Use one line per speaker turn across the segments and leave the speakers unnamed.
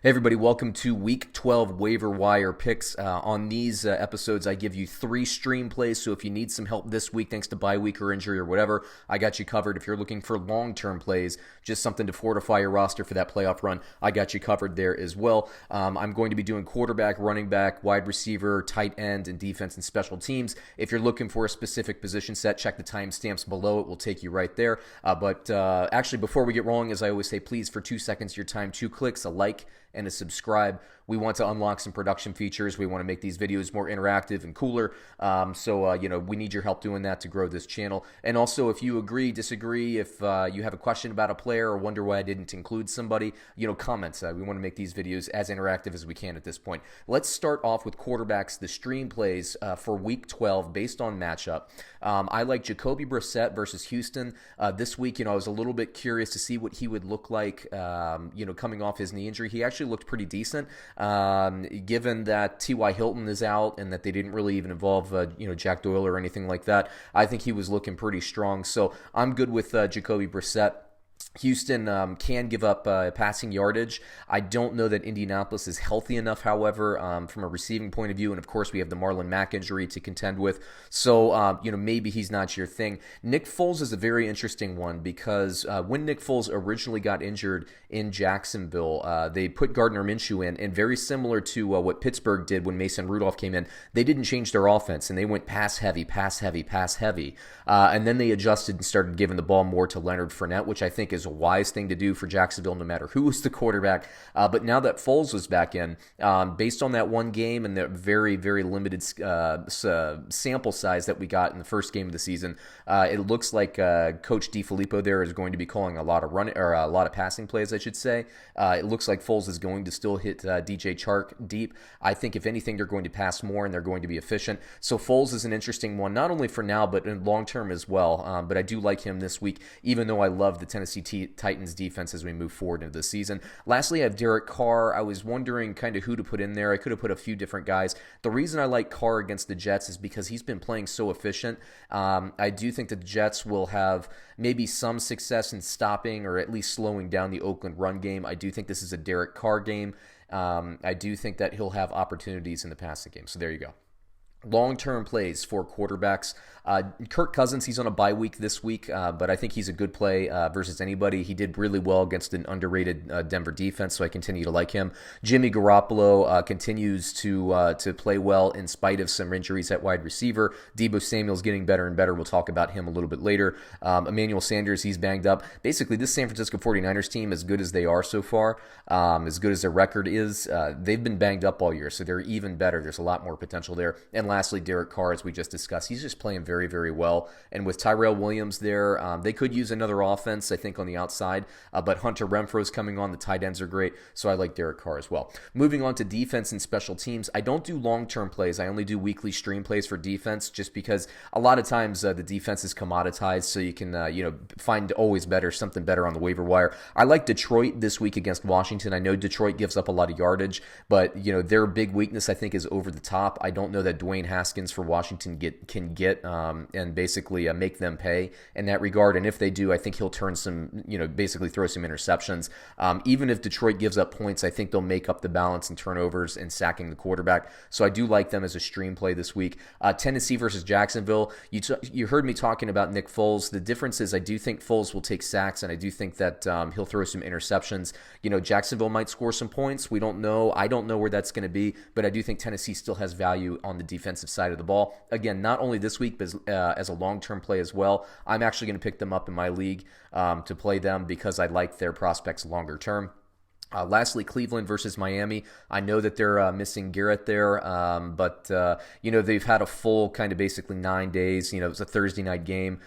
Hey everybody, welcome to Week 12 Waiver Wire Picks. On these episodes, I give you 3 stream plays, so if you need some help this week thanks to bye week or injury or whatever, I got you covered. If you're looking for long-term plays, just something to fortify your roster for that playoff run, I got you covered there as well. I'm going to be doing quarterback, running back, wide receiver, tight end, and defense and special teams. If you're looking for a specific position set, check the timestamps below. It will take you right there. But actually, before we get rolling, as I always say, please, for 2 seconds of your time, 2 clicks, a like, and to subscribe. We want to unlock some production features. We want to make these videos more interactive and cooler. So we need your help doing that to grow this channel. And also, if you agree, disagree, if you have a question about a player or wonder why I didn't include somebody, comments. We want to make these videos as interactive as we can at this point. Let's start off with quarterbacks, the stream plays for Week 12 based on matchup. I like Jacoby Brissett versus Houston. This week, I was a little bit curious to see what he would look like, coming off his knee injury. He actually looked pretty decent. Given that T.Y. Hilton is out and that they didn't really even involve, Jack Doyle or anything like that, I think he was looking pretty strong. So I'm good with Jacoby Brissett. Houston can give up passing yardage. I don't know that Indianapolis is healthy enough, however, from a receiving point of view. And, of course, we have the Marlon Mack injury to contend with. So, maybe he's not your thing. Nick Foles is a very interesting one because when Nick Foles originally got injured in Jacksonville, they put Gardner Minshew in. And very similar to what Pittsburgh did when Mason Rudolph came in, they didn't change their offense. And they went pass heavy, pass heavy, pass heavy. And then they adjusted and started giving the ball more to Leonard Fournette, which I think is a wise thing to do for Jacksonville no matter who was the quarterback. But now that Foles was back in, based on that one game and the very, very limited sample size that we got in the first game of the season, it looks like Coach DeFilippo there is going to be calling a lot of passing plays, I should say. It looks like Foles is going to still hit DJ Chark deep. I think if anything, they're going to pass more and they're going to be efficient. So Foles is an interesting one, not only for now, but in long term as well. But I do like him this week, even though I love the Tennessee Titans defense as we move forward into the season. Lastly, I have Derek Carr. I was wondering kind of who to put in there. I could have put a few different guys. The reason I like Carr against the Jets is because he's been playing so efficient. I do think that the Jets will have maybe some success in stopping or at least slowing down the Oakland run game. I do think this is a Derek Carr game. I do think that he'll have opportunities in the passing game. So there you go. Long-term plays for quarterbacks. Kirk Cousins, he's on a bye week this week, but I think he's a good play versus anybody. He did really well against an underrated Denver defense, so I continue to like him. Jimmy Garoppolo continues to play well in spite of some injuries at wide receiver. Deebo Samuel's getting better and better. We'll talk about him a little bit later. Emmanuel Sanders, he's banged up. Basically, this San Francisco 49ers team, as good as they are so far, as good as their record is, they've been banged up all year, so they're even better. There's a lot more potential there. And lastly, Derek Carr, as we just discussed, he's just playing very, very well. And with Tyrell Williams there, they could use another offense, I think, on the outside. But Hunter Renfro's coming on. The tight ends are great, so I like Derek Carr as well. Moving on to defense and special teams, I don't do long-term plays. I only do weekly stream plays for defense just because a lot of times the defense is commoditized, so you can find always something better on the waiver wire. I like Detroit this week against Washington. I know Detroit gives up a lot of yardage, but their big weakness, I think, is over the top. I don't know that Dwayne Haskins for Washington can get and basically make them pay in that regard. And if they do, I think he'll turn some, basically throw some interceptions. Even if Detroit gives up points, I think they'll make up the balance in turnovers and sacking the quarterback. So I do like them as a stream play this week. Tennessee versus Jacksonville. You heard me talking about Nick Foles. The difference is I do think Foles will take sacks, and I do think that he'll throw some interceptions. Jacksonville might score some points. We don't know. I don't know where that's going to be, but I do think Tennessee still has value on the defensive side of the ball. Again, not only this week, but as a long-term play as well. I'm actually going to pick them up in my league to play them because I like their prospects longer term. Lastly, Cleveland versus Miami. I know that they're missing Garrett there, but they've had a full kind of basically 9 days. It was a Thursday night game,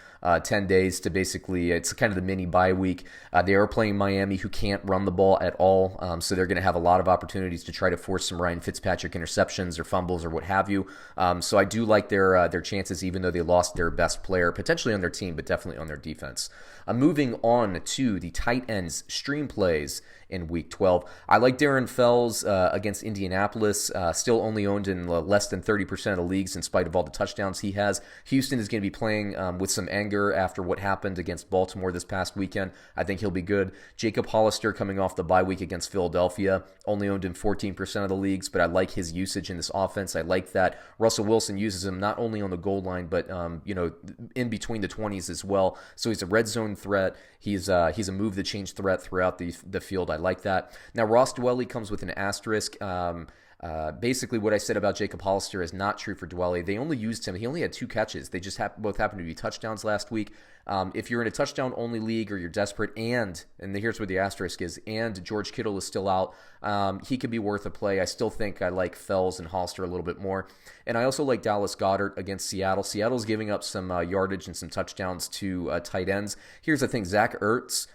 10 days to basically, it's kind of the mini bye week. They are playing Miami, who can't run the ball at all, so they're going to have a lot of opportunities to try to force some Ryan Fitzpatrick interceptions or fumbles or what have you. So I do like their chances, even though they lost their best player, potentially on their team, but definitely on their defense. Moving on to the tight ends stream plays in Week Week 12. I like Darren Fells against Indianapolis, still only owned in less than 30% of the leagues in spite of all the touchdowns he has. Houston is going to be playing with some anger after what happened against Baltimore this past weekend. I think he'll be good. Jacob Hollister coming off the bye week against Philadelphia, only owned in 14% of the leagues, but I like his usage in this offense. I like that Russell Wilson uses him not only on the goal line, but in between the 20s as well. So he's a red zone threat. He's a move the change threat throughout the field. I like that. Now Ross Dwelley comes with an asterisk. Basically, what I said about Jacob Hollister is not true for Dwelley. They only used him. He only had 2 catches. They just both happened to be touchdowns last week. If you're in a touchdown-only league or you're desperate and here's where the asterisk is, and George Kittle is still out, he could be worth a play. I still think I like Fells and Hollister a little bit more. And I also like Dallas Goedert against Seattle. Seattle's giving up some yardage and some touchdowns to tight ends. Here's the thing, Zach Ertz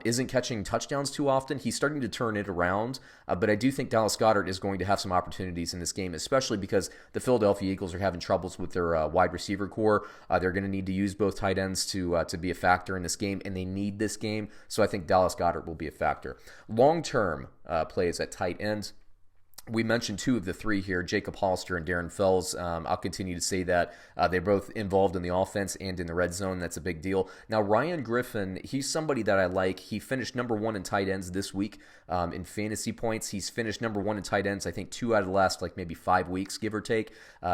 isn't catching touchdowns too often. He's starting to turn it around, but I do think Dallas Goedert is going to have some opportunities in this game, especially because the Philadelphia Eagles are having troubles with their wide receiver core. They're going to need to use both tight ends to be a factor in this game, and they need this game, so I think Dallas Goedert will be a factor. Long-term plays at tight ends. We mentioned 2 of the 3 here, Jacob Hollister and Darren Fells. I'll continue to say that. They're both involved in the offense and in the red zone. That's a big deal. Now, Ryan Griffin, he's somebody that I like. He finished number 1 in tight ends this week in fantasy points. He's finished number 1 in tight ends, I think, 2 out of the last maybe 5 weeks, give or take.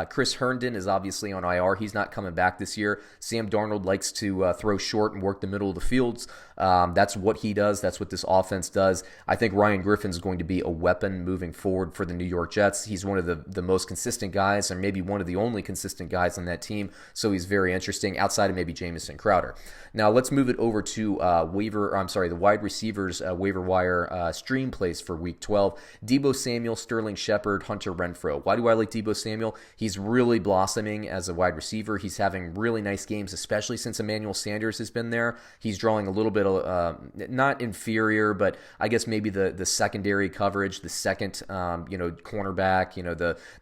Chris Herndon is obviously on IR. He's not coming back this year. Sam Darnold likes to throw short and work the middle of the fields. That's what he does. That's what this offense does. I think Ryan Griffin's going to be a weapon moving forward for the New York Jets. He's one of the most consistent guys, or maybe one of the only consistent guys on that team, so he's very interesting outside of maybe Jamison Crowder. Now let's move it over to the wide receivers waiver wire stream plays for Week 12. Deebo Samuel, Sterling Shepard, Hunter Renfrow. Why do I like Deebo Samuel? He's really blossoming as a wide receiver. He's having really nice games, especially since Emmanuel Sanders has been there. He's drawing a little bit of, not inferior, but I guess maybe the secondary coverage, the second, cornerback,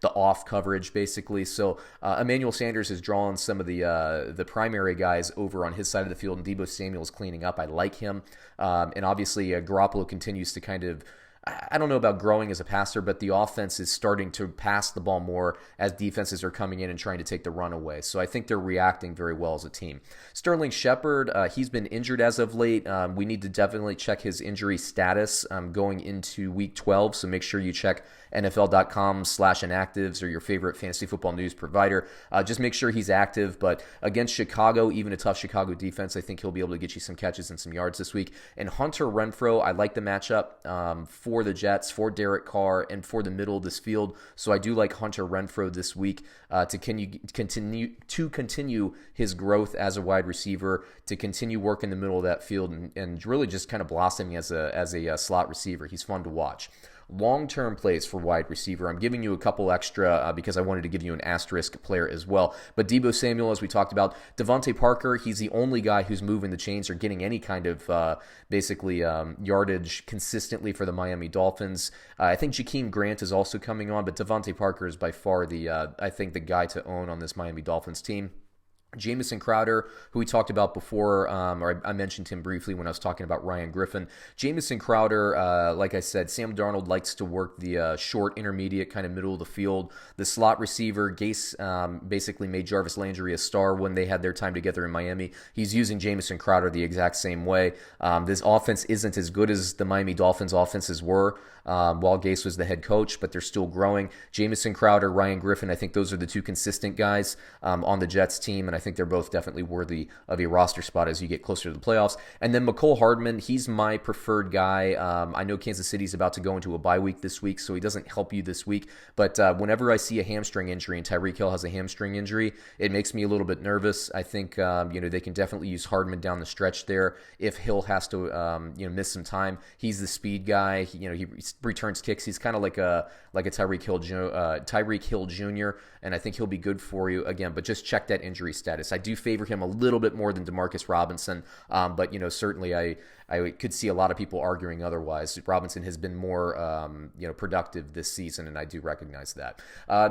the off coverage basically. So Emmanuel Sanders is drawing some of the primary guys over on his side of the field, and Deebo Samuel is cleaning up. I like him. And obviously Garoppolo continues to kind of, I don't know about growing as a passer, but the offense is starting to pass the ball more as defenses are coming in and trying to take the run away. So I think they're reacting very well as a team. Sterling Shepard, he's been injured as of late. We need to definitely check his injury status going into Week 12, so make sure you check NFL.com/inactives or your favorite fantasy football news provider. Just make sure he's active, but against Chicago, even a tough Chicago defense, I think he'll be able to get you some catches and some yards this week. And Hunter Renfrow, I like the matchup for the Jets, for Derek Carr, and for the middle of this field. So I do like Hunter Renfrow this week to continue his growth as a wide receiver, to continue working the middle of that field, and really just kind of blossoming as a slot receiver. He's fun to watch. Long-term plays for wide receiver. I'm giving you a couple extra because I wanted to give you an asterisk player as well. But Deebo Samuel, as we talked about, Devontae Parker, he's the only guy who's moving the chains or getting any kind of yardage consistently for the Miami Dolphins. I think Jakeem Grant is also coming on, but Devontae Parker is by far I think the guy to own on this Miami Dolphins team. Jamison Crowder, who we talked about before, or I mentioned him briefly when I was talking about Ryan Griffin. Jamison Crowder, like I said, Sam Darnold likes to work the short, intermediate, kind of middle of the field. The slot receiver, Gase basically made Jarvis Landry a star when they had their time together in Miami. He's using Jamison Crowder the exact same way. This offense isn't as good as the Miami Dolphins offenses were while Gase was the head coach, but they're still growing. Jamison Crowder, Ryan Griffin, I think those are the 2 consistent guys on the Jets team, and I think they're both definitely worthy of a roster spot as you get closer to the playoffs. And then Mecole Hardman, he's my preferred guy. I know Kansas City's about to go into a bye week this week, so he doesn't help you this week, but whenever I see a hamstring injury and Tyreek Hill has a hamstring injury, it makes me a little bit nervous. I think they can definitely use Hardman down the stretch there if Hill has to miss some time. He's the speed guy. He returns kicks. He's kind of like a Tyreek Hill Jr., and I think he'll be good for you again. But just check that injury status. I do favor him a little bit more than Demarcus Robinson, but certainly I I could see a lot of people arguing otherwise. Robinson has been more productive this season, and I do recognize that.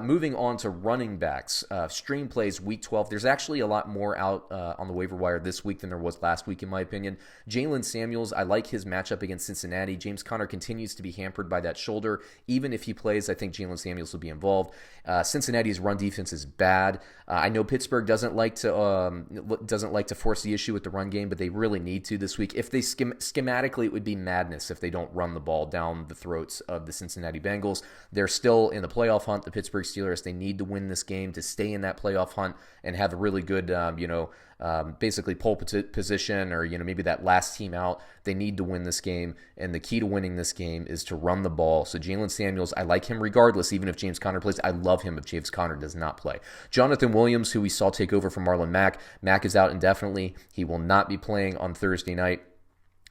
Moving on to running backs, stream plays week 12. There's actually a lot more out on the waiver wire this week than there was last week, in my opinion. Jalen Samuels, I like his matchup against Cincinnati. James Conner continues to be hampered by that shoulder. Even if he plays, I think Jalen Samuels will be involved. Cincinnati's run defense is bad. I know Pittsburgh doesn't like to force the issue with the run game, but they really need to this week. If they schematically, it would be madness if they don't run the ball down the throats of the Cincinnati Bengals. They're still in the playoff hunt. The Pittsburgh Steelers, they need to win this game to stay in that playoff hunt and have a really good, basically pole position, or maybe that last team out. They need to win this game, and the key to winning this game is to run the ball. So Jalen Samuels, I like him regardless, even if James Conner plays. I love him if James Conner does not play. Jonathan Williams, who we saw take over from Marlon Mack. Mack is out indefinitely. He will not be playing on Thursday night.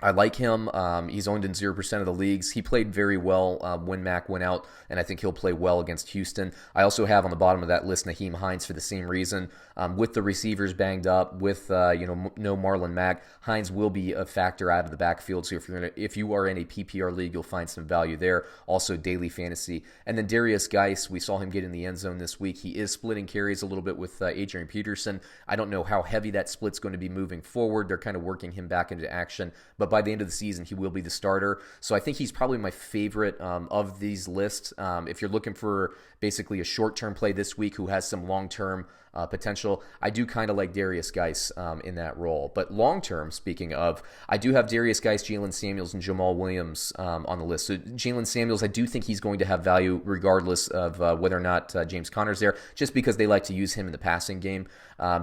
I like him. He's owned in 0% of the leagues. He played very well when Mack went out, and I think he'll play well against Houston. I also have on the bottom of that list Nyheim Hines for the same reason. With the receivers banged up, with no Marlon Mack, Hines will be a factor out of the backfield. So if you are in a PPR league, you'll find some value there. Also daily fantasy. And then Darius Geis, we saw him get in the end zone this week. He is splitting carries a little bit with Adrian Peterson. I don't know how heavy that split's going to be moving forward. They're kind of working him back into action, but by the end of the season, he will be the starter. So I think he's probably my favorite of these lists. If you're looking for basically a short-term play this week who has some long-term potential, I do kind of like Darius Geis in that role. But long-term, speaking of, I do have Darius Geis, Jalen Samuels, and Jamal Williams on the list. So Jalen Samuels, I do think he's going to have value regardless of whether or not James Conner's there, just because they like to use him in the passing game.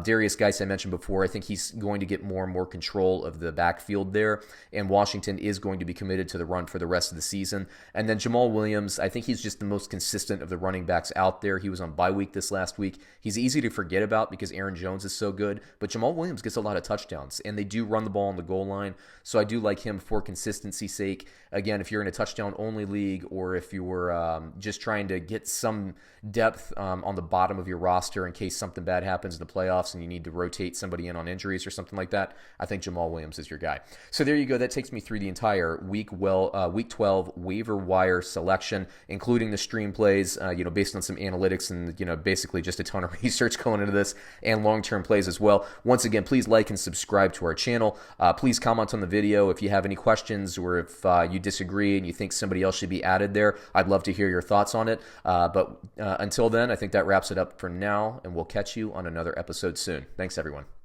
Darius Geis, I mentioned before, I think he's going to get more and more control of the backfield there, and Washington is going to be committed to the run for the rest of the season. And then Jamal Williams, I think he's just the most consistent of the running backs out there. He was on bye week this last week. He's easy to forget about because Aaron Jones is so good, but Jamal Williams gets a lot of touchdowns, and they do run the ball on the goal line, so I do like him for consistency's sake. Again, if you're in a touchdown-only league, or if you were just trying to get some depth on the bottom of your roster in case something bad happens in the playoffs and you need to rotate somebody in on injuries or something like that, I think Jamal Williams is your guy. So there you go. That takes me through the entire week 12 waiver wire selection, including the stream plays, based on some analytics and, basically just a ton of research going into this, and long-term plays as well. Once again, please like and subscribe to our channel. Please comment on the video if you have any questions, or if you disagree and you think somebody else should be added there. I'd love to hear your thoughts on it. But until then, I think that wraps it up for now, and we'll catch you on another episode soon. Thanks, everyone.